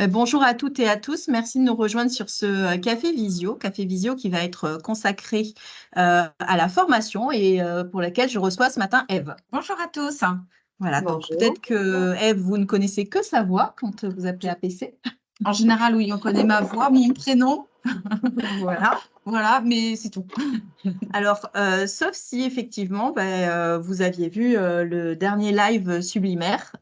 Bonjour à toutes et à tous. Merci de nous rejoindre sur ce Café Visio qui va être consacré à la formation et pour laquelle je reçois ce matin Eve. Bonjour à tous. Voilà, donc Bonjour. peut-être que Eve, vous ne connaissez que sa voix quand vous appelez APC. En général, oui, on connaît ma voix, mon prénom, Voilà. voilà, mais c'est tout. Alors, sauf si effectivement, vous aviez vu le dernier live Sublimaire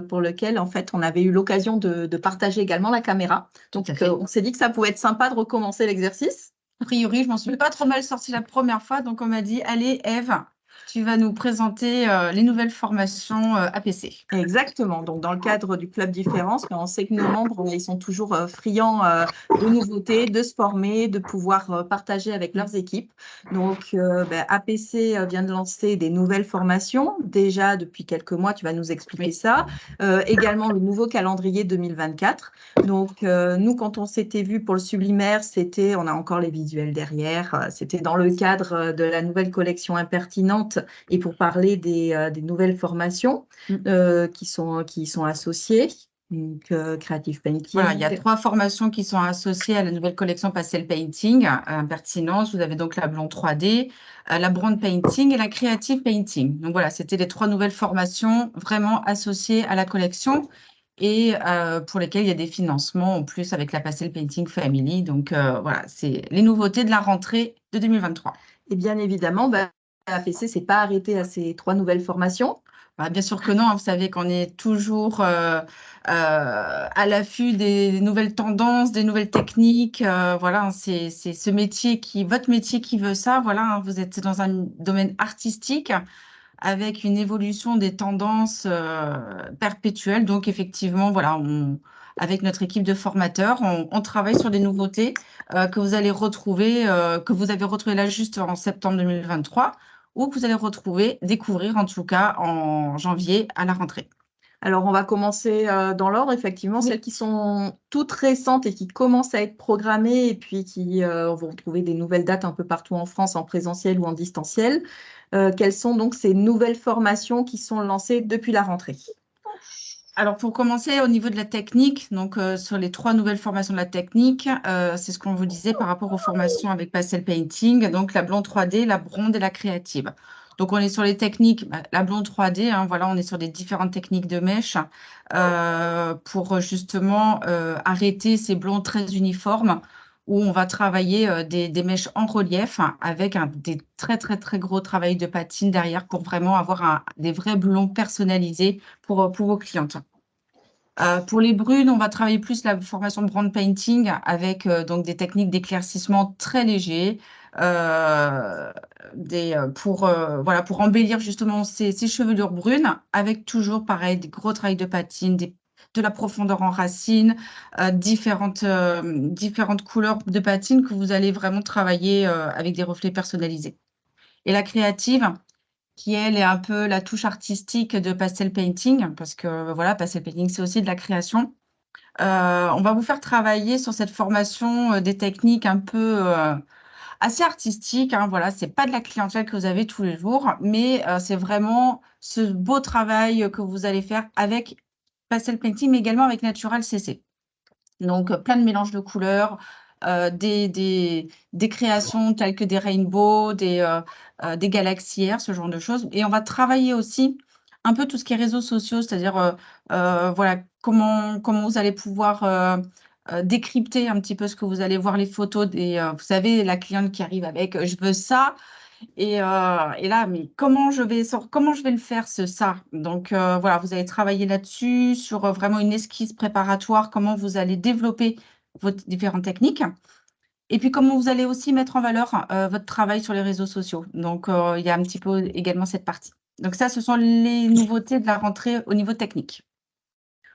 pour lequel en fait on avait eu l'occasion de partager également la caméra. Donc, Tout à fait. on s'est dit que ça pouvait être sympa de recommencer l'exercice. A priori, je m'en suis pas trop mal sortie la première fois, donc on m'a dit, allez, Eve, tu vas nous présenter les nouvelles formations APC. Exactement. Donc, dans le cadre du Club Différence, on sait que nos membres, ils sont toujours friands de nouveautés, de se former, de pouvoir partager avec leurs équipes. Donc, APC vient de lancer des nouvelles formations. Déjà, depuis quelques mois, tu vas nous expliquer Oui. ça. Également, le nouveau calendrier 2024. Donc, nous, quand on s'était vu pour le Sublimaire, on a encore les visuels derrière, c'était dans le cadre de la nouvelle collection Impertinente et pour parler des nouvelles formations qui sont associées. Donc, Creative Painting. Voilà, il y a 3 formations qui sont associées à la nouvelle collection Pastel Painting, Impertinence. Vous avez donc la Blonde 3D, la Brown Painting et la Creative Painting. Donc voilà, c'était les 3 nouvelles formations vraiment associées à la collection et pour lesquelles il y a des financements en plus avec la Pastel Painting Family. Donc voilà, c'est les nouveautés de la rentrée de 2023. Et bien évidemment, APC ne s'est pas arrêté à ces 3 nouvelles formations. Bah, bien sûr que non, vous savez qu'on est toujours à l'affût des nouvelles tendances, des nouvelles techniques. Voilà, c'est ce métier votre métier qui veut ça. Voilà, hein, vous êtes dans un domaine artistique avec une évolution des tendances perpétuelles. Donc, effectivement, voilà, avec notre équipe de formateurs, on travaille sur des nouveautés que vous allez retrouver, que vous avez retrouvées là juste en septembre 2023 ou que vous allez découvrir en tout cas en janvier à la rentrée. Alors, on va commencer dans l'ordre, effectivement, Oui. celles qui sont toutes récentes et qui commencent à être programmées et puis qui vont trouver des nouvelles dates un peu partout en France, en présentiel ou en distanciel. Quelles sont donc ces nouvelles formations qui sont lancées depuis la rentrée? Alors, pour commencer, au niveau de la technique, donc sur les 3 nouvelles formations de la technique, c'est ce qu'on vous disait par rapport aux formations avec Pastel Painting, donc la blonde 3D, la bronde et la créative. Donc, on est sur les techniques, la blonde 3D, hein, voilà, on est sur des différentes techniques de mèche pour justement arrêter ces blonds très uniformes où on va travailler des mèches en relief avec des très, très, très gros travail de patine derrière pour vraiment avoir des vrais blonds personnalisés pour vos clientes. Pour les brunes, on va travailler plus la formation de brand painting avec donc des techniques d'éclaircissement très légers voilà, pour embellir justement ces chevelures brunes avec toujours pareil des gros travails de patine, de la profondeur en racines, différentes couleurs de patine que vous allez vraiment travailler avec des reflets personnalisés. Et la créative, qui elle est un peu la touche artistique de Pastel Painting, parce que voilà, Pastel Painting, c'est aussi de la création. On va vous faire travailler sur cette formation des techniques un peu assez artistiques, hein, voilà, c'est pas de la clientèle que vous avez tous les jours, mais c'est vraiment ce beau travail que vous allez faire avec Pastel Painting, mais également avec Natural CC. Donc, plein de mélanges de couleurs, des créations telles que des rainbows, des galaxiaires, ce genre de choses. Et on va travailler aussi un peu tout ce qui est réseaux sociaux, c'est-à-dire, voilà, comment vous allez pouvoir décrypter un petit peu ce que vous allez voir les photos vous savez, la cliente qui arrive avec je veux ça. Et là, mais comment je vais le faire ça? Donc voilà, vous allez travailler là-dessus, sur vraiment une esquisse préparatoire, comment vous allez développer vos différentes techniques et puis comment vous allez aussi mettre en valeur, votre travail sur les réseaux sociaux. Donc il y a un petit peu également cette partie. Donc ça, ce sont les nouveautés de la rentrée au niveau technique.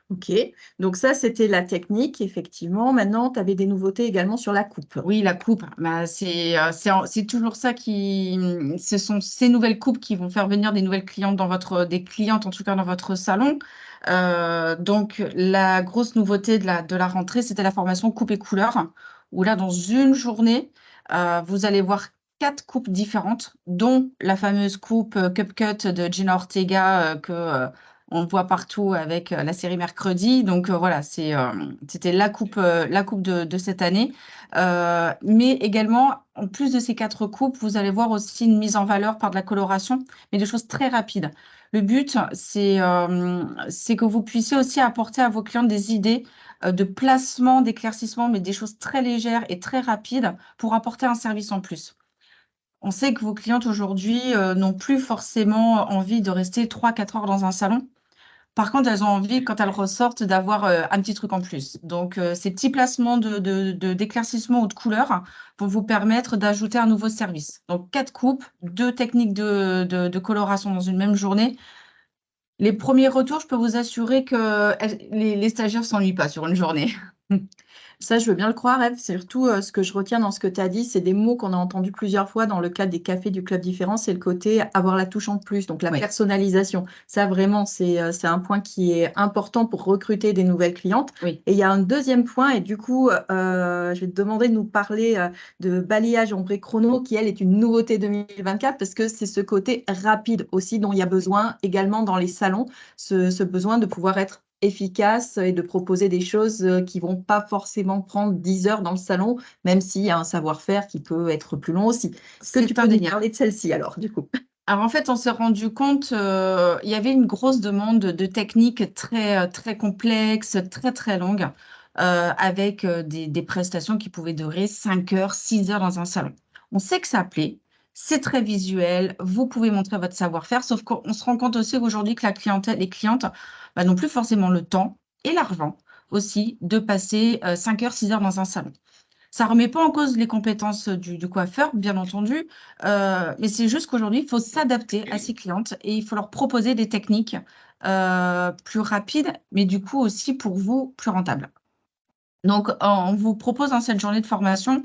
Ok, donc ça, c'était la technique, effectivement. Maintenant, tu avais des nouveautés également sur la coupe. Oui, la coupe, c'est toujours ça ce sont ces nouvelles coupes qui vont faire venir des nouvelles clientes des clientes en tout cas dans votre salon. Donc, la grosse nouveauté de la rentrée, c'était la formation coupe et couleur, où là, dans une journée, vous allez voir 4 coupes différentes, dont la fameuse coupe CupCut de Gina Ortega on le voit partout avec la série Mercredi. Donc voilà, c'était la coupe de cette année. Mais également, en plus de ces 4 coupes, vous allez voir aussi une mise en valeur par de la coloration, mais de choses très rapides. Le but, c'est que vous puissiez aussi apporter à vos clients des idées de placement, d'éclaircissement, mais des choses très légères et très rapides pour apporter un service en plus. On sait que vos clientes aujourd'hui n'ont plus forcément envie de rester 3-4 heures dans un salon. Par contre, elles ont envie, quand elles ressortent, d'avoir un petit truc en plus. Donc, ces petits placements d'éclaircissement ou de couleurs vont vous permettre d'ajouter un nouveau service. Donc, 4 coupes, 2 techniques de coloration dans une même journée. Les premiers retours, je peux vous assurer que les stagiaires ne s'ennuient pas sur une journée. Ça, je veux bien le croire, Eve. Surtout, ce que je retiens dans ce que tu as dit, c'est des mots qu'on a entendus plusieurs fois dans le cadre des cafés du Club Différent, c'est le côté avoir la touche en plus, donc la Oui. personnalisation. Ça, vraiment, c'est un point qui est important pour recruter des nouvelles clientes. Oui. Et il y a un deuxième point, et du coup, je vais te demander de nous parler de balayage ombré chrono, qui, elle, est une nouveauté 2024, parce que c'est ce côté rapide aussi dont il y a besoin également dans les salons, ce besoin de pouvoir être efficace et de proposer des choses qui vont pas forcément prendre 10 heures dans le salon, même s'il y a un savoir-faire qui peut être plus long aussi. Est-ce que tu peux nous parler de celle-ci alors, du coup? Alors en fait, on s'est rendu compte, il y avait une grosse demande de techniques très complexes, très longues, avec des prestations qui pouvaient durer 5 heures, 6 heures dans un salon. On sait que ça plaît, c'est très visuel, vous pouvez montrer votre savoir-faire, sauf qu'on se rend compte aussi aujourd'hui que les clientes n'ont plus forcément le temps et l'argent aussi de passer 5 heures, 6 heures dans un salon. Ça ne remet pas en cause les compétences du coiffeur, bien entendu, mais c'est juste qu'aujourd'hui, il faut s'adapter à ses clientes et il faut leur proposer des techniques plus rapides, mais du coup aussi pour vous plus rentables. Donc, on vous propose dans cette journée de formation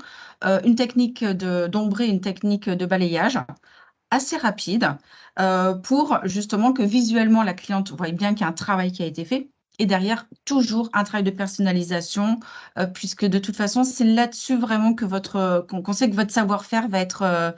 une technique d'ombré, une technique de balayage assez rapide pour justement que visuellement la cliente voie bien qu'il y a un travail qui a été fait. Et derrière, toujours un travail de personnalisation, puisque de toute façon, c'est là-dessus vraiment que qu'on sait que votre savoir-faire va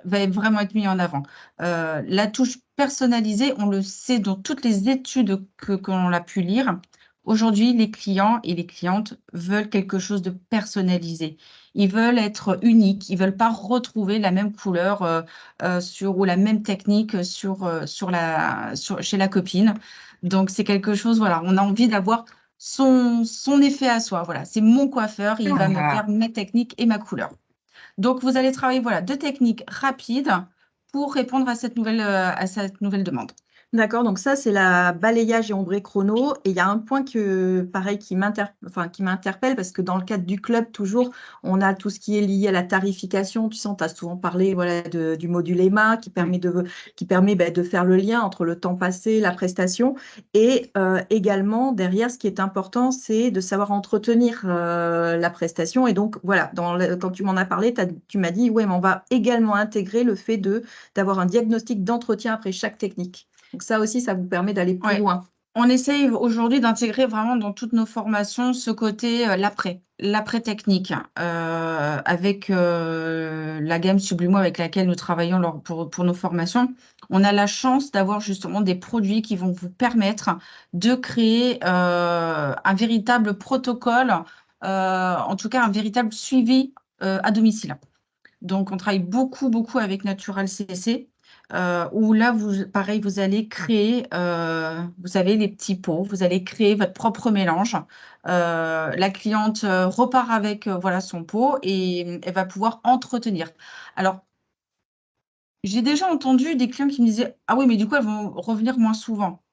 vraiment être mis en avant. La touche personnalisée, on le sait dans toutes les études qu'on a pu lire. Aujourd'hui, les clients et les clientes veulent quelque chose de personnalisé. Ils veulent être uniques, ils veulent pas retrouver la même couleur ou la même technique chez la copine. Donc, c'est quelque chose, voilà, on a envie d'avoir son effet à soi. Voilà, c'est mon coiffeur, il va me faire mes techniques et ma couleur. Donc, vous allez travailler, voilà, 2 techniques rapides pour répondre à cette nouvelle demande. D'accord, donc ça, c'est la balayage et ombré chrono. Et il y a un point pareil, qui m'interpelle parce que dans le cadre du club, toujours, on a tout ce qui est lié à la tarification. Tu sais, on t'a souvent parlé voilà, du module EMA qui permet de faire le lien entre le temps passé, la prestation. Et également, derrière, ce qui est important, c'est de savoir entretenir la prestation. Et donc, voilà, quand tu m'en as parlé, tu m'as dit, ouais, mais on va également intégrer le fait d'avoir un diagnostic d'entretien après chaque technique. Donc ça aussi, ça vous permet d'aller plus loin. On essaye aujourd'hui d'intégrer vraiment dans toutes nos formations ce côté l'après technique, avec la gamme Sublimo avec laquelle nous travaillons pour nos formations. On a la chance d'avoir justement des produits qui vont vous permettre de créer un véritable protocole, en tout cas un véritable suivi à domicile. Donc, on travaille beaucoup avec Natural CC, où là, pareil, vous allez créer, vous avez les petits pots, vous allez créer votre propre mélange. La cliente repart avec voilà, son pot et elle va pouvoir entretenir. Alors, j'ai déjà entendu des clients qui me disaient, ah oui, mais du coup, elles vont revenir moins souvent.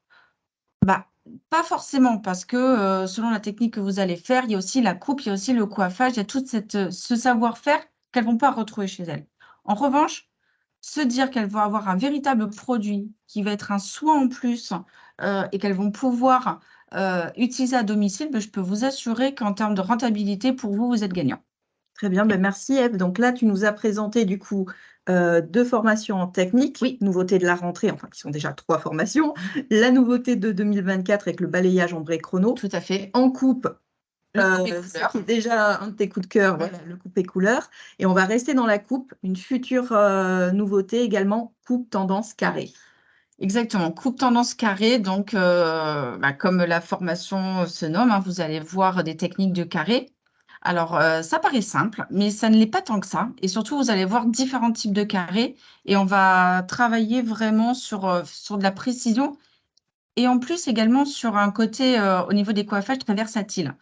Bah, pas forcément, parce que selon la technique que vous allez faire, il y a aussi la coupe, il y a aussi le coiffage, il y a tout ce savoir-faire qu'elles ne vont pas retrouver chez elles. En revanche, se dire qu'elles vont avoir un véritable produit qui va être un soin en plus et qu'elles vont pouvoir utiliser à domicile, je peux vous assurer qu'en termes de rentabilité, pour vous, vous êtes gagnant. Très bien, merci Eve. Donc là, tu nous as présenté du coup 2 formations en technique, Oui. Nouveauté de la rentrée, enfin qui sont déjà 3 formations, la nouveauté de 2024 avec le balayage ombré chrono. Tout à fait. En coupe, ce qui est déjà un de tes coups de cœur, voilà, le coupé couleur. Et on va rester dans la coupe, une future nouveauté également, coupe tendance carrée. Exactement, coupe tendance carré. Donc, comme la formation se nomme, hein, vous allez voir des techniques de carré. Alors, ça paraît simple, mais ça ne l'est pas tant que ça. Et surtout, vous allez voir différents types de carrés et on va travailler vraiment sur de la précision et en plus également sur un côté au niveau des coiffages très versatile.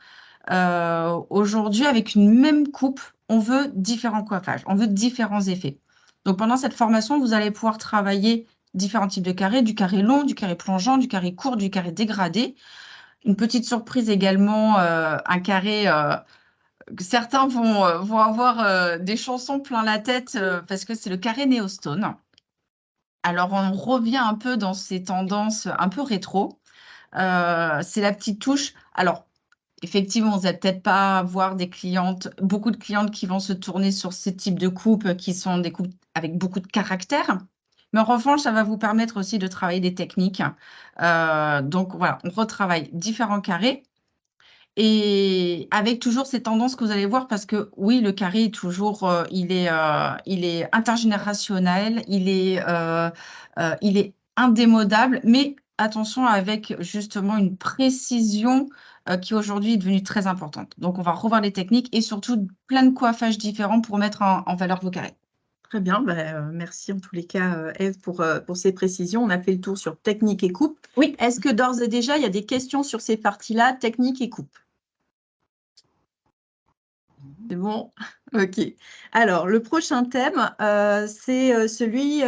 Aujourd'hui, avec une même coupe, on veut différents coiffages, on veut différents effets. Donc, pendant cette formation, vous allez pouvoir travailler différents types de carrés, du carré long, du carré plongeant, du carré court, du carré dégradé. Une petite surprise également, un carré que certains vont avoir des chansons plein la tête parce que c'est le carré néo-stone. Alors, on revient un peu dans ces tendances un peu rétro. C'est la petite touche. Alors, effectivement, vous n'allez peut-être pas avoir beaucoup de clientes qui vont se tourner sur ces types de coupes qui sont des coupes avec beaucoup de caractère. Mais en revanche, ça va vous permettre aussi de travailler des techniques. Donc voilà, on retravaille différents carrés et avec toujours ces tendances que vous allez voir parce que oui, le carré est toujours, il est intergénérationnel, il est indémodable, mais attention avec justement une précision qui aujourd'hui est devenue très importante. Donc, on va revoir les techniques et surtout plein de coiffages différents pour mettre en valeur vos carrés. Très bien, merci en tous les cas, Ève, pour ces précisions. On a fait le tour sur technique et coupe. Oui. Est-ce que d'ores et déjà, il y a des questions sur ces parties-là, technique et coupe? C'est bon? Ok. Alors, le prochain thème, c'est celui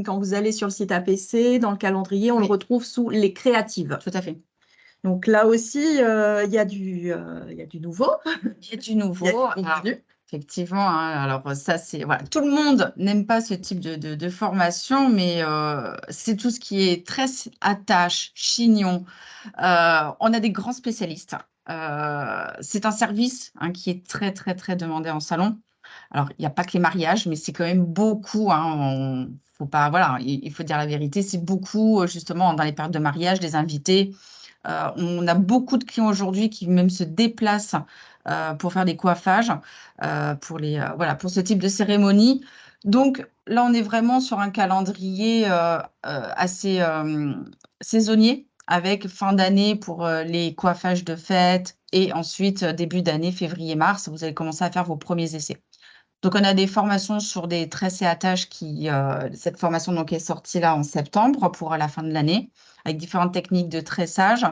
quand vous allez sur le site APC, dans le calendrier, on le retrouve sous les créatives. Tout à fait. Donc là aussi, il y a du nouveau. Il y a du nouveau. Il y a du contenu. Effectivement, hein, alors ça, c'est voilà, tout le monde n'aime pas ce type de formation, mais c'est tout ce qui est tresse, attache, chignon. On a des grands spécialistes. C'est un service hein, qui est très, très, très demandé en salon. Alors, il n'y a pas que les mariages, mais c'est quand même beaucoup. Hein, faut pas, voilà, il faut dire la vérité, c'est beaucoup justement dans les périodes de mariage, des invités. On a beaucoup de clients aujourd'hui qui même se déplacent pour faire des coiffages voilà, pour ce type de cérémonie. Donc là, on est vraiment sur un calendrier assez saisonnier avec fin d'année pour les coiffages de fête et ensuite début d'année, février-mars, vous allez commencer à faire vos premiers essais. Donc, on a des formations sur des tresses et attaches cette formation donc, est sortie là en septembre pour la fin de l'année, avec différentes techniques de tressage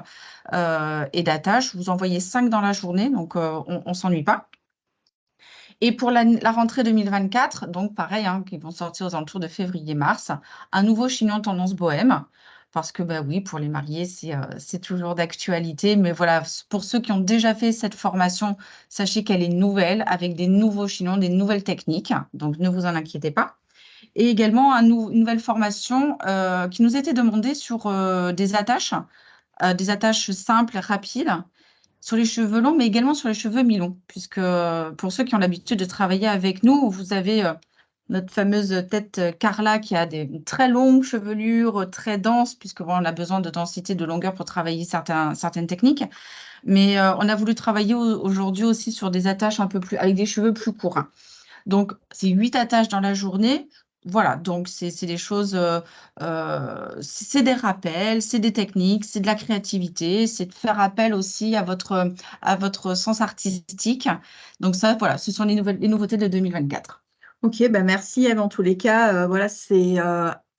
et d'attache. Vous en voyez 5 dans la journée, donc on ne s'ennuie pas. Et pour la rentrée 2024, donc pareil, hein, qui vont sortir aux alentours de février-mars, un nouveau chignon tendance bohème. Parce que, bah oui, pour les mariés, c'est toujours d'actualité. Mais voilà, pour ceux qui ont déjà fait cette formation, sachez qu'elle est nouvelle, avec des nouveaux chignons, des nouvelles techniques. Donc, ne vous en inquiétez pas. Et également, une nouvelle formation qui nous était demandée sur des attaches simples, rapides, sur les cheveux longs, mais également sur les cheveux mi-longs. Puisque pour ceux qui ont l'habitude de travailler avec nous, vous avez notre fameuse tête Carla qui a des très longues chevelures, très denses, puisque bon, on a besoin de densité, de longueur pour travailler certaines techniques. Mais on a voulu travailler aujourd'hui aussi sur des attaches un peu plus, avec des cheveux plus courts. Hein. Donc, c'est 8 attaches dans la journée. Voilà, donc c'est des choses, c'est des rappels, c'est des techniques, c'est de la créativité, c'est de faire appel aussi à votre sens artistique. Donc ça, voilà, ce sont les nouveautés de 2024. Ok, merci Eve. En tous les cas, voilà, c'est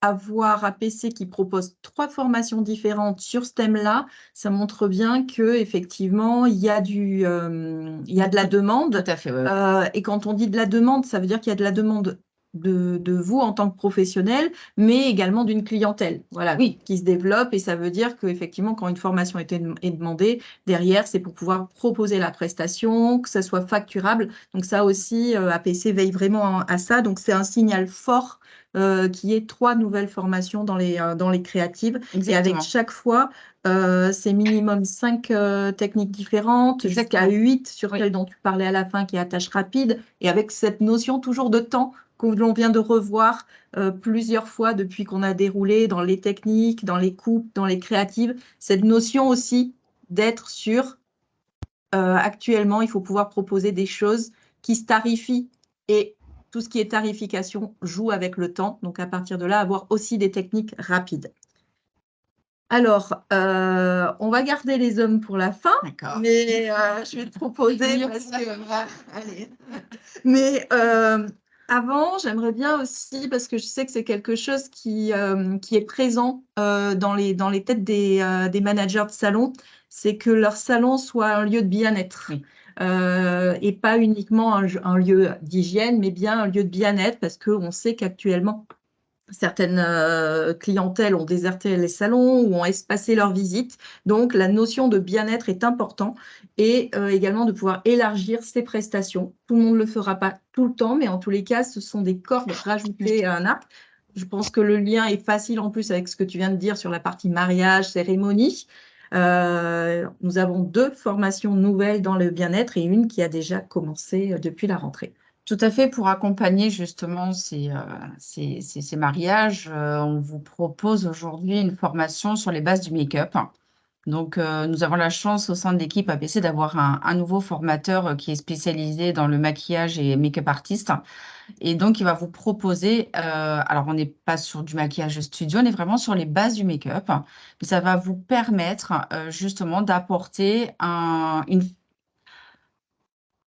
avoir APC qui propose 3 formations différentes sur ce thème-là. Ça montre bien que effectivement, il y a il y a de la demande. Tout à fait, ouais. Et quand on dit de la demande, ça veut dire qu'il y a de la demande de vous en tant que professionnel, mais également d'une clientèle, voilà, Oui. qui se développe. Et ça veut dire qu'effectivement, quand une formation est demandée, derrière, c'est pour pouvoir proposer la prestation, que ça soit facturable. Donc ça aussi, APC veille vraiment à ça. Donc c'est un signal fort qui est 3 nouvelles formations dans les créatives. Exactement. Et avec chaque fois, c'est minimum 5 techniques différentes, jusqu'à 8 sur celle dont tu parlais à la fin, qui est attache rapide, et avec cette notion toujours de temps que l'on vient de revoir plusieurs fois depuis qu'on a déroulé dans les techniques, dans les coupes, dans les créatives, cette notion aussi d'être sur actuellement, il faut pouvoir proposer des choses qui se tarifient et tout ce qui est tarification joue avec le temps. Donc, à partir de là, avoir aussi des techniques rapides. Alors, on va garder les hommes pour la fin, mais je vais te proposer parce que allez. Mais avant, j'aimerais bien aussi, parce que je sais que c'est quelque chose qui est présent dans les têtes des managers de salon, c'est que leur salon soit un lieu de bien-être. Oui. Et pas uniquement un lieu d'hygiène, mais bien un lieu de bien-être, parce qu'on sait qu'actuellement, certaines clientèles ont déserté les salons ou ont espacé leur visite. Donc, la notion de bien-être est importante et également de pouvoir élargir ses prestations. Tout le monde ne le fera pas tout le temps, mais en tous les cas, ce sont des cordes rajoutées à un arc. Je pense que le lien est facile en plus avec ce que tu viens de dire sur la partie mariage, cérémonie. Nous avons 2 formations nouvelles dans le bien-être et une qui a déjà commencé depuis la rentrée. Tout à fait, pour accompagner justement ces mariages, on vous propose aujourd'hui une formation sur les bases du make-up. Donc, nous avons la chance au sein de l'équipe ABC d'avoir un nouveau formateur qui est spécialisé dans le maquillage et make-up artiste. Et donc, il va vous proposer, alors on n'est pas sur du maquillage studio, on est vraiment sur les bases du make-up, mais ça va vous permettre justement d'apporter une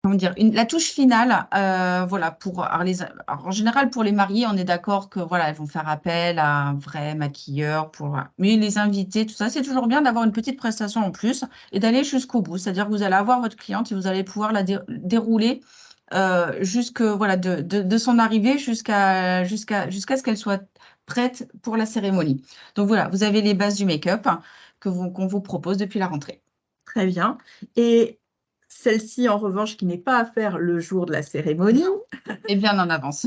comment dire, la touche finale, voilà, alors en général, pour les mariés, on est d'accord que voilà, elles vont faire appel à un vrai maquilleur mais les invités, tout ça, c'est toujours bien d'avoir une petite prestation en plus et d'aller jusqu'au bout. C'est-à-dire que vous allez avoir votre cliente et vous allez pouvoir la dérouler voilà, de son arrivée jusqu'à ce qu'elle soit prête pour la cérémonie. Donc voilà, vous avez les bases du make-up qu'on vous propose depuis la rentrée. Très bien. Et celle-ci, en revanche, qui n'est pas à faire le jour de la cérémonie, Et bien en avance.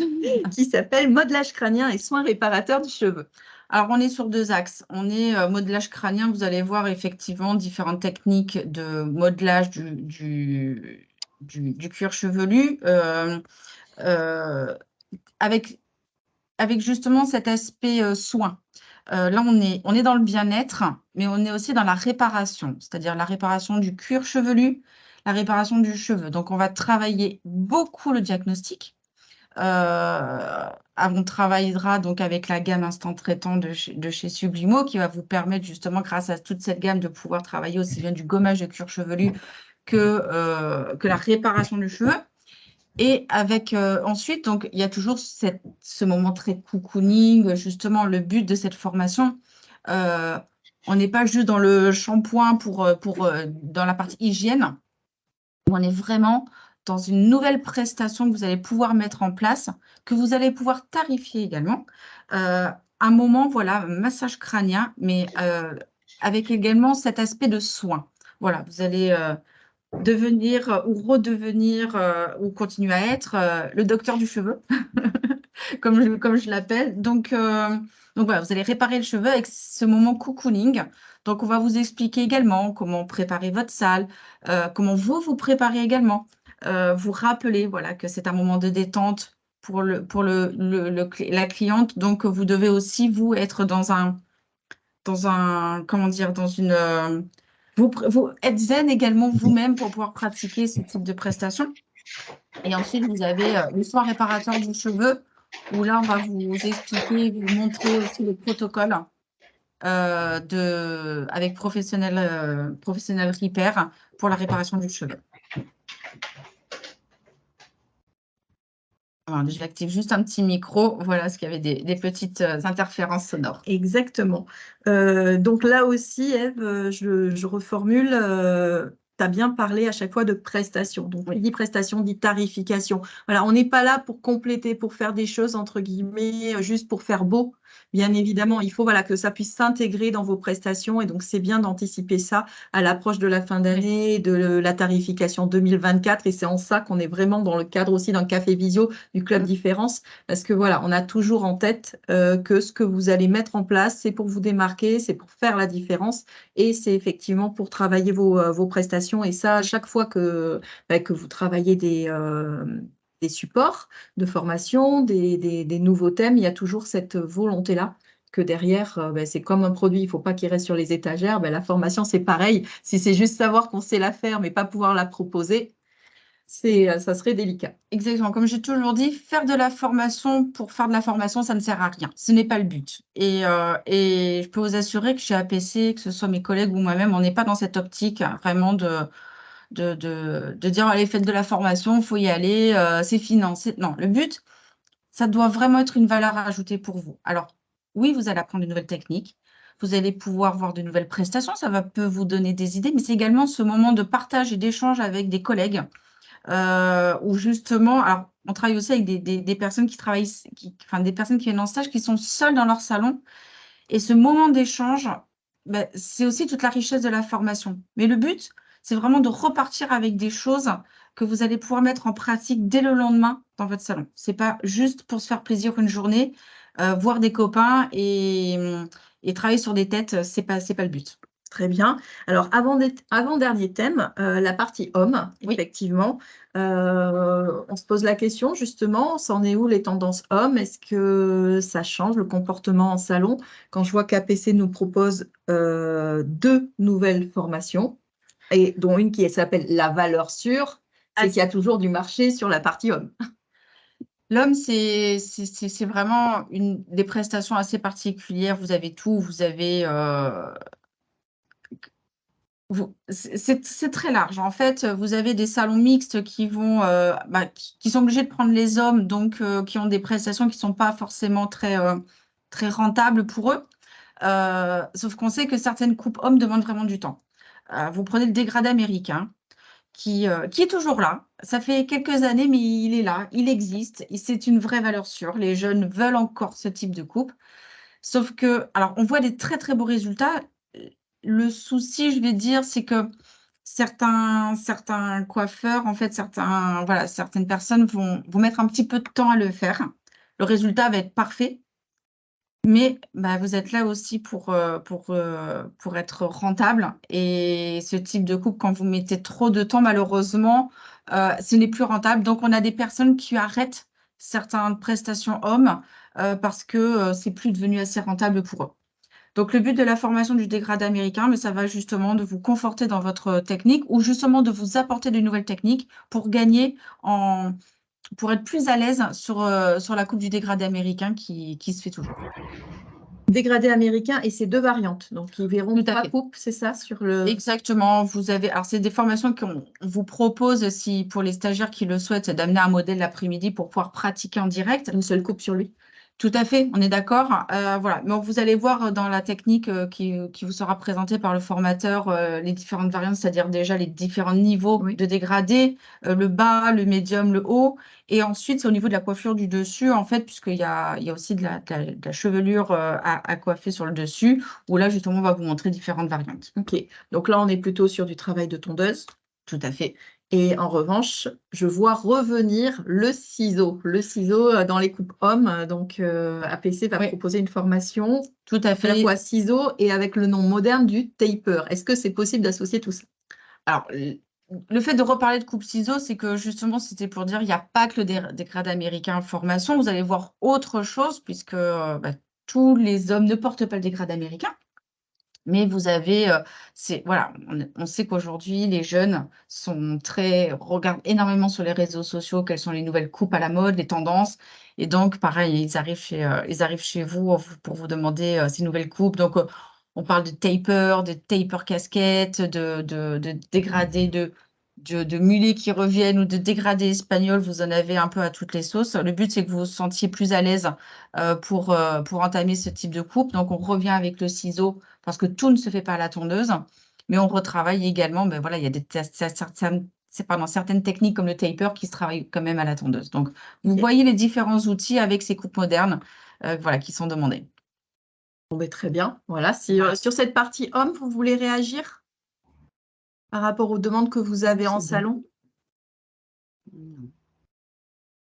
qui s'appelle modelage crânien et soins réparateurs du cheveu. Alors, on est sur 2 axes. On est modelage crânien, vous allez voir effectivement différentes techniques de modelage du cuir chevelu avec justement cet aspect soin. Là, on est dans le bien-être, mais on est aussi dans la réparation, c'est-à-dire la réparation du cuir chevelu, la réparation du cheveu. Donc, on va travailler beaucoup le diagnostic. On travaillera donc avec la gamme Instant Traitant de chez Sublimo qui va vous permettre justement, grâce à toute cette gamme, de pouvoir travailler aussi bien du gommage de cuir chevelu que la réparation du cheveu. Et avec ensuite, donc, il y a toujours ce moment très cocooning. Justement, le but de cette formation, on n'est pas juste dans le shampoing dans la partie hygiène. On est vraiment dans une nouvelle prestation que vous allez pouvoir mettre en place, que vous allez pouvoir tarifier également. Un moment, voilà, massage crânien, mais avec également cet aspect de soin. Voilà, vous allez devenir ou redevenir ou continuer à être le docteur du cheveu, comme je l'appelle. Donc voilà, vous allez réparer le cheveu avec ce moment cocooning. Donc, on va vous expliquer également comment préparer votre salle, comment vous préparez également. Vous rappeler voilà, que c'est un moment de détente pour la cliente. Donc, vous devez aussi, vous, être comment dire, dans une... vous être zen également vous-même pour pouvoir pratiquer ce type de prestation. Et ensuite, vous avez le soin réparateur du cheveu, où là, on va vous expliquer, vous montrer aussi le protocole avec Professionnel Repair pour la réparation du cheveu. Alors, j'active juste un petit micro, voilà, parce qu'il y avait des petites interférences sonores. Exactement. Donc là aussi, Ève, je reformule. Tu as bien parlé à chaque fois de prestation. Donc, on dit prestation, dit tarification. Voilà, on n'est pas là pour compléter, pour faire des choses, entre guillemets, juste pour faire beau. Bien évidemment, il faut voilà, que ça puisse s'intégrer dans vos prestations. Et donc, c'est bien d'anticiper ça à l'approche de la fin d'année, de la tarification 2024. Et c'est en ça qu'on est vraiment dans le cadre aussi d'un café visio du Club Différence. Parce que voilà, on a toujours en tête que ce que vous allez mettre en place, c'est pour vous démarquer, c'est pour faire la différence. Et c'est effectivement pour travailler vos prestations. Et ça, à chaque fois que vous travaillez des supports de formation, des nouveaux thèmes, il y a toujours cette volonté-là que derrière, c'est comme un produit, il ne faut pas qu'il reste sur les étagères. La formation, c'est pareil. Si c'est juste savoir qu'on sait la faire, mais pas pouvoir la proposer, ça serait délicat. Exactement. Comme j'ai toujours dit, faire de la formation pour faire de la formation, ça ne sert à rien. Ce n'est pas le but. Et je peux vous assurer que chez APC, que ce soit mes collègues ou moi-même, on n'est pas dans cette optique vraiment de dire, allez, faites de la formation, il faut y aller, c'est financé. Non, le but, ça doit vraiment être une valeur ajoutée pour vous. Alors, oui, vous allez apprendre de nouvelles techniques, vous allez pouvoir voir de nouvelles prestations, peut vous donner des idées, mais c'est également ce moment de partage et d'échange avec des collègues où justement, alors on travaille aussi avec des personnes qui travaillent, enfin des personnes qui viennent en stage qui sont seules dans leur salon. Et ce moment d'échange, ben, c'est aussi toute la richesse de la formation. Mais le but, c'est vraiment de repartir avec des choses que vous allez pouvoir mettre en pratique dès le lendemain dans votre salon. C'est pas juste pour se faire plaisir une journée, voir des copains et travailler sur des têtes, c'est pas le but. Très bien. Alors, avant-dernier thème, la partie homme, Oui. effectivement. On se pose la question, justement, c'en est où les tendances hommes? Est-ce que ça change le comportement en salon? Quand je vois qu'APC nous propose 2 nouvelles formations, et dont une qui s'appelle la valeur sûre, c'est qu'il y a toujours du marché sur la partie homme. L'homme, c'est vraiment des prestations assez particulières. Vous avez tout, vous avez c'est très large. En fait, vous avez des salons mixtes qui vont, qui sont obligés de prendre les hommes, donc qui ont des prestations qui ne sont pas forcément très rentables pour eux. Sauf qu'on sait que certaines coupes hommes demandent vraiment du temps. Vous prenez le dégradé américain, qui est toujours là. Ça fait quelques années, mais il est là, il existe. C'est une vraie valeur sûre. Les jeunes veulent encore ce type de coupe. Sauf que, alors, on voit des très, très beaux résultats. Le souci, je vais dire, c'est que certains coiffeurs, en fait, certaines personnes vont mettre un petit peu de temps à le faire. Le résultat va être parfait, mais bah, vous êtes là aussi pour être rentable. Et ce type de coupe, quand vous mettez trop de temps, malheureusement, ce n'est plus rentable. Donc, on a des personnes qui arrêtent certaines prestations hommes parce que c'est plus devenu assez rentable pour eux. Donc, le but de la formation du dégradé américain, mais ça va justement de vous conforter dans votre technique ou justement de vous apporter de nouvelles techniques pour gagner pour être plus à l'aise sur la coupe du dégradé américain qui se fait toujours. Dégradé américain et ses 2 variantes. Donc, ils verront Tout à 3 fait. coupes, c'est ça, sur le… Exactement. Alors, c'est des formations qu'on vous propose pour les stagiaires qui le souhaitent, d'amener un modèle l'après-midi pour pouvoir pratiquer en direct. Une seule coupe sur lui. Tout à fait, on est d'accord. Voilà. Mais vous allez voir dans la technique qui vous sera présentée par le formateur les différentes variantes, c'est-à-dire déjà les différents niveaux Oui. de dégradé, le bas, le médium, le haut. Et ensuite, c'est au niveau de la coiffure du dessus, en fait, puisqu'il y a aussi de la chevelure à coiffer sur le dessus, où là, justement, on va vous montrer différentes variantes. Ok, donc là, on est plutôt sur du travail de tondeuse. Tout à fait. Et en revanche, je vois revenir le ciseau. Le ciseau dans les coupes hommes. Donc, APC va Oui. proposer une formation Tout à à la fait. fois ciseau et avec le nom moderne du taper. Est-ce que c'est possible d'associer tout ça? Alors, le fait de reparler de coupe-ciseaux, c'est que justement, c'était pour dire il n'y a pas que le dégradé américain en formation. Vous allez voir autre chose, puisque tous les hommes ne portent pas le dégradé américain. Mais vous avez, voilà, on sait qu'aujourd'hui, les jeunes regardent énormément sur les réseaux sociaux quelles sont les nouvelles coupes à la mode, les tendances. Et donc, pareil, ils arrivent chez vous pour vous demander ces nouvelles coupes. Donc, on parle de taper casquettes, de dégradés, de mulets qui reviennent ou de dégradés espagnols. Vous en avez un peu à toutes les sauces. Le but, c'est que vous vous sentiez plus à l'aise pour entamer ce type de coupe. Donc, on revient avec le ciseau parce que tout ne se fait pas à la tondeuse, mais on retravaille également, ben voilà, il y a certaines techniques comme le taper qui se travaillent quand même à la tondeuse. Donc, vous voyez les différents outils avec ces coupes modernes voilà, qui sont demandés. Bon, ben, très bien. Voilà. Sur cette partie homme, vous voulez réagir par rapport aux demandes que vous avez en salon?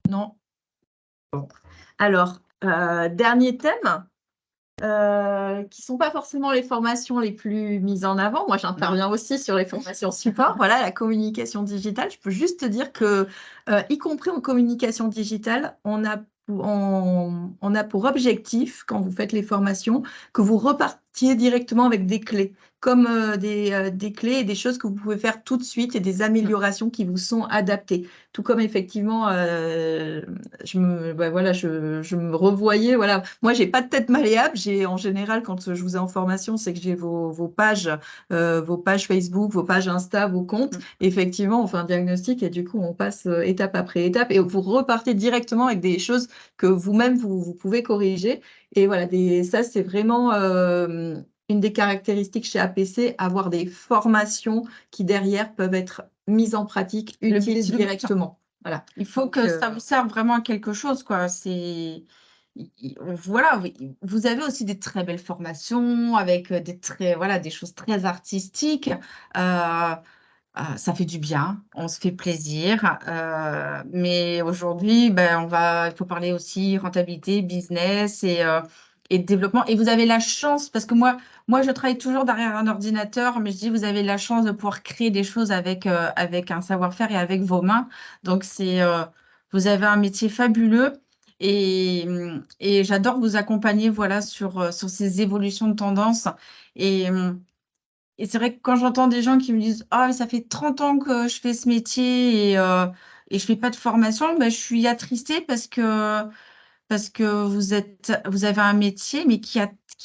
Non? Bon. Alors, dernier thème. Qui ne sont pas forcément les formations les plus mises en avant. Moi, j'interviens aussi sur les formations support. Voilà, la communication digitale. Je peux juste te dire que, y compris en communication digitale, on a pour objectif, quand vous faites les formations, que vous repartiez repartiez directement avec des clés, comme des clés et des choses que vous pouvez faire tout de suite et des améliorations qui vous sont adaptées. Tout comme effectivement, voilà, je me revoyais. Voilà. Moi, j'ai pas de tête malléable. En général, quand je vous ai en formation, c'est que j'ai vos pages Facebook, vos pages Insta, vos comptes. Effectivement, on fait un diagnostic et du coup, on passe étape après étape et vous repartez directement avec des choses que vous-même, vous pouvez corriger. Et voilà, ça, c'est vraiment une des caractéristiques chez APC, avoir des formations qui, derrière, peuvent être mises en pratique, utiles directement. Voilà. Il faut que ça vous serve vraiment à quelque chose, quoi. Voilà, vous avez aussi des très belles formations avec des choses très artistiques. Ça fait du bien, on se fait plaisir. Mais aujourd'hui, ben, il faut parler aussi rentabilité, business et développement. Et vous avez la chance, parce que moi, je travaille toujours derrière un ordinateur, mais je dis, vous avez la chance de pouvoir créer des choses avec un savoir-faire et avec vos mains. Donc, vous avez un métier fabuleux. Et, et j'adore vous accompagner voilà, sur ces évolutions de tendance. Et, et c'est vrai que quand j'entends des gens qui me disent « Ah, mais ça fait 30 ans que je fais ce métier et je fais pas de formation », ben, je suis attristée parce que vous avez un métier, mais qui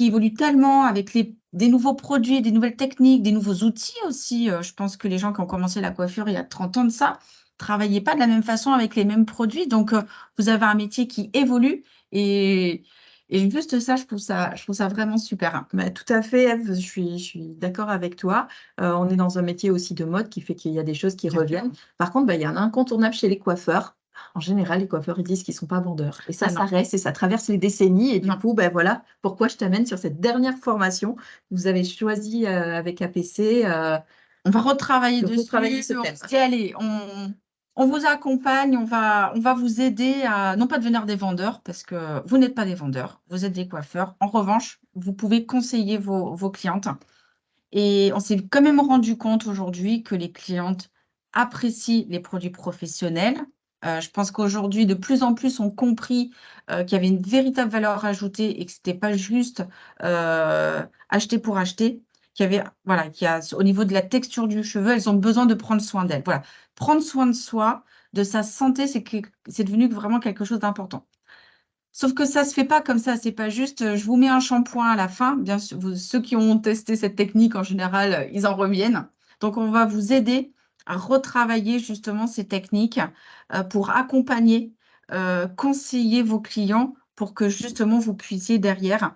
évolue tellement avec des nouveaux produits, des nouvelles techniques, des nouveaux outils aussi. Je pense que les gens qui ont commencé la coiffure il y a 30 ans de ça, travaillaient pas de la même façon avec les mêmes produits. Donc, vous avez un métier qui évolue et juste ça, je trouve ça vraiment super. Bah, tout à fait, Ève, je suis d'accord avec toi. On est dans un métier aussi de mode qui fait qu'il y a des choses qui reviennent. Par contre, bah, il y a un incontournable chez les coiffeurs. En général, les coiffeurs, ils disent qu'ils ne sont pas vendeurs. Et ça, ça reste et ça traverse les décennies. Et du coup, ben voilà pourquoi je t'amène sur cette dernière formation que vous avez choisie avec APC. On va retravailler dessus. Ce thème. On se dit, allez, on vous accompagne, on va vous aider à non pas devenir des vendeurs, parce que vous n'êtes pas des vendeurs, vous êtes des coiffeurs. En revanche, vous pouvez conseiller vos clientes. Et on s'est quand même rendu compte aujourd'hui que les clientes apprécient les produits professionnels. Je pense qu'aujourd'hui, de plus en plus, ont compris qu'il y avait une véritable valeur ajoutée et que ce n'était pas juste acheter pour acheter. Voilà, au niveau de la texture du cheveu, elles ont besoin de prendre soin d'elles. Voilà. Prendre soin de soi, de sa santé, c'est devenu vraiment quelque chose d'important. Sauf que ça ne se fait pas comme ça, c'est pas juste je vous mets un shampoing à la fin. Bien sûr, ceux qui ont testé cette technique, en général, ils en reviennent. Donc, on va vous aider à retravailler justement ces techniques pour accompagner, conseiller vos clients pour que justement vous puissiez derrière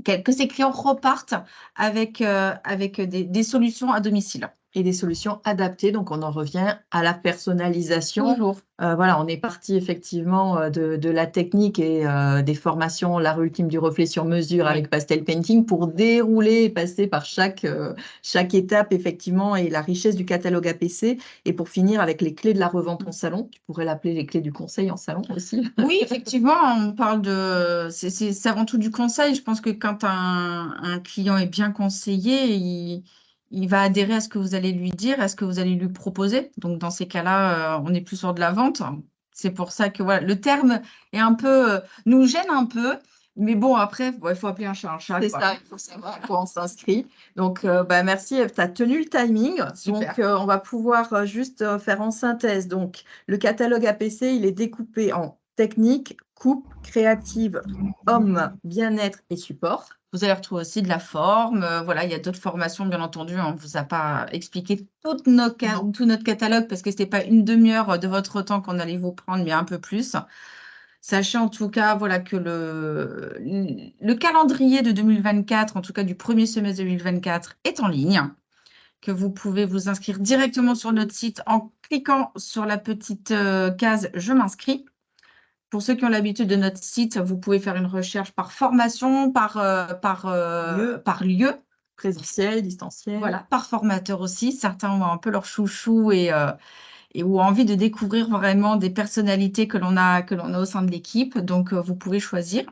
que ces clients repartent avec des solutions à domicile. Et des solutions adaptées. Donc, on en revient à la personnalisation. Toujours. Voilà, on est parti effectivement de la technique et des formations, l'art ultime du reflet sur mesure avec Pastel Painting pour dérouler et passer par chaque étape effectivement et la richesse du catalogue APC et pour finir avec les clés de la revente en salon. Tu pourrais l'appeler les clés du conseil en salon aussi. Oui, effectivement, on parle c'est avant tout du conseil. Je pense que quand un client est bien conseillé, il va adhérer à ce que vous allez lui dire, à ce que vous allez lui proposer. Donc, dans ces cas-là, on est plus sur de la vente. C'est pour ça que voilà, le terme est nous gêne un peu. Mais bon, après, il faut appeler un chat un chat. C'est ça, il faut savoir à quoi on s'inscrit. Donc, merci, Eve, tu as tenu le timing. Super. Donc, on va pouvoir juste faire en synthèse. Donc, le catalogue APC, il est découpé en technique, coupe, créative, homme, bien-être et support. Vous allez retrouver aussi de la forme. Voilà, il y a d'autres formations, bien entendu. On ne vous a pas expliqué tout notre catalogue parce que ce n'était pas une demi-heure de votre temps qu'on allait vous prendre, mais un peu plus. Sachez en tout cas voilà, que le calendrier de 2024, en tout cas du premier semestre 2024, est en ligne, que vous pouvez vous inscrire directement sur notre site en cliquant sur la petite case « Je m'inscris ». Pour ceux qui ont l'habitude de notre site, vous pouvez faire une recherche par formation, par lieu. Présentiel, distanciel. Voilà, par formateur aussi. Certains ont un peu leur chouchou et ont envie de découvrir vraiment des personnalités que l'on a au sein de l'équipe. Donc, vous pouvez choisir.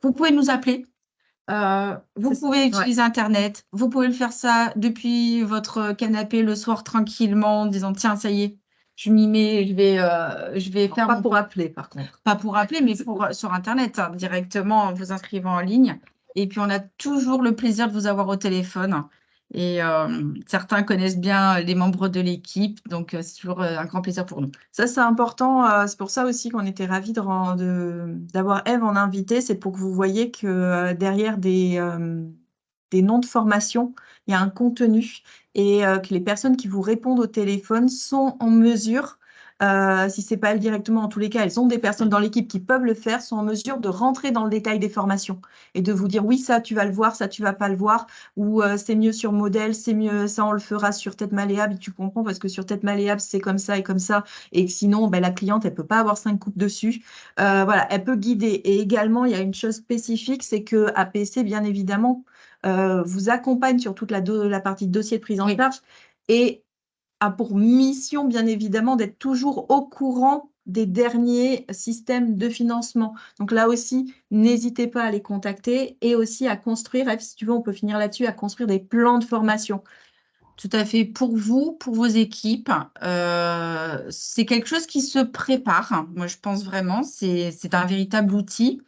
Vous pouvez nous appeler. Vous pouvez utiliser Internet. Vous pouvez le faire ça depuis votre canapé le soir tranquillement en disant « Tiens, ça y est, je m'y mets, je vais faire Pas pour appeler, par contre. Pas pour appeler, mais sur Internet, directement en vous inscrivant en ligne. Et puis, on a toujours le plaisir de vous avoir au téléphone. Et certains connaissent bien les membres de l'équipe, donc c'est toujours un grand plaisir pour nous. Ça, c'est important. C'est pour ça aussi qu'on était ravis d'avoir Ève en invité. C'est pour que vous voyez que derrière des noms de formation, il y a un contenu et que les personnes qui vous répondent au téléphone sont en mesure, si ce n'est pas elles directement, en tous les cas, elles ont des personnes dans l'équipe qui peuvent le faire, sont en mesure de rentrer dans le détail des formations et de vous dire oui, ça, tu vas le voir, ça, tu vas pas le voir, ou c'est mieux sur modèle, c'est mieux, ça, on le fera sur tête malléable, et tu comprends parce que sur tête malléable, c'est comme ça et comme ça et que sinon, ben, la cliente, elle peut pas avoir 5 coupes dessus. Voilà, elle peut guider. Et également, il y a une chose spécifique, c'est que APC, bien évidemment, vous accompagne sur toute la partie dossier de prise en charge et a pour mission, bien évidemment, d'être toujours au courant des derniers systèmes de financement. Donc là aussi, n'hésitez pas à les contacter et aussi à construire, si tu veux, on peut finir là-dessus, à construire des plans de formation. Tout à fait. Pour vous, pour vos équipes, c'est quelque chose qui se prépare. Moi, je pense vraiment, c'est un véritable outil.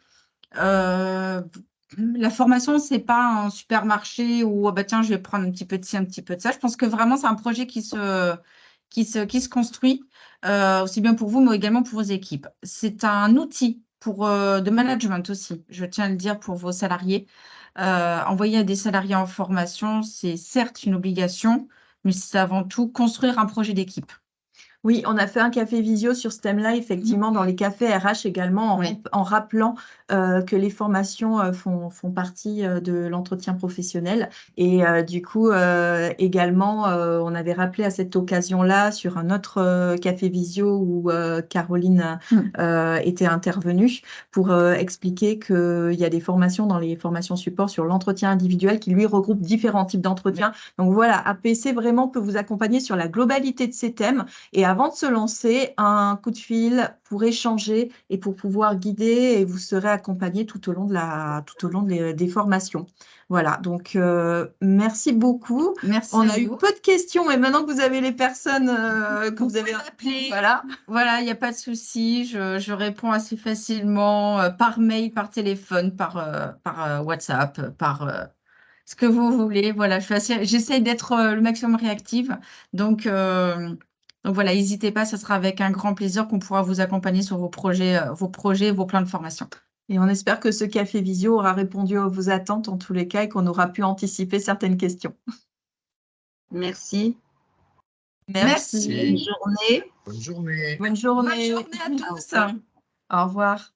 La formation, c'est pas un supermarché où, oh, bah, tiens, je vais prendre un petit peu de ci, un petit peu de ça. Je pense que vraiment, c'est un projet qui se construit, aussi bien pour vous, mais également pour vos équipes. C'est un outil de management aussi, je tiens à le dire pour vos salariés. Envoyer des salariés en formation, c'est certes une obligation, mais c'est avant tout construire un projet d'équipe. Oui, on a fait un café visio sur ce thème-là, effectivement, dans les cafés RH également, Oui. en rappelant que les formations font partie de l'entretien professionnel. Et du coup, également, on avait rappelé à cette occasion-là sur un autre café visio où Caroline était intervenue pour expliquer qu'il y a des formations dans les formations support sur l'entretien individuel qui, lui, regroupe différents types d'entretiens. Donc voilà, APC vraiment peut vous accompagner sur la globalité de ces thèmes. Et avant de se lancer, un coup de fil pour échanger et pour pouvoir guider et vous serez accompagné tout au long des formations. Voilà, donc merci beaucoup. Merci On à a eu vous. peu de questions, mais maintenant que vous avez les personnes que vous avez appelées, voilà. Voilà, il n'y a pas de souci. Je réponds assez facilement par mail, par téléphone, par WhatsApp, par ce que vous voulez. Voilà, j'essaie d'être le maximum réactive. Donc voilà, n'hésitez pas, ce sera avec un grand plaisir qu'on pourra vous accompagner sur vos projets, vos plans de formation. Et on espère que ce café visio aura répondu à vos attentes en tous les cas et qu'on aura pu anticiper certaines questions. Merci. Merci. Bonne journée. Bonne journée. Bonne journée. Bonne journée à tous. Au revoir.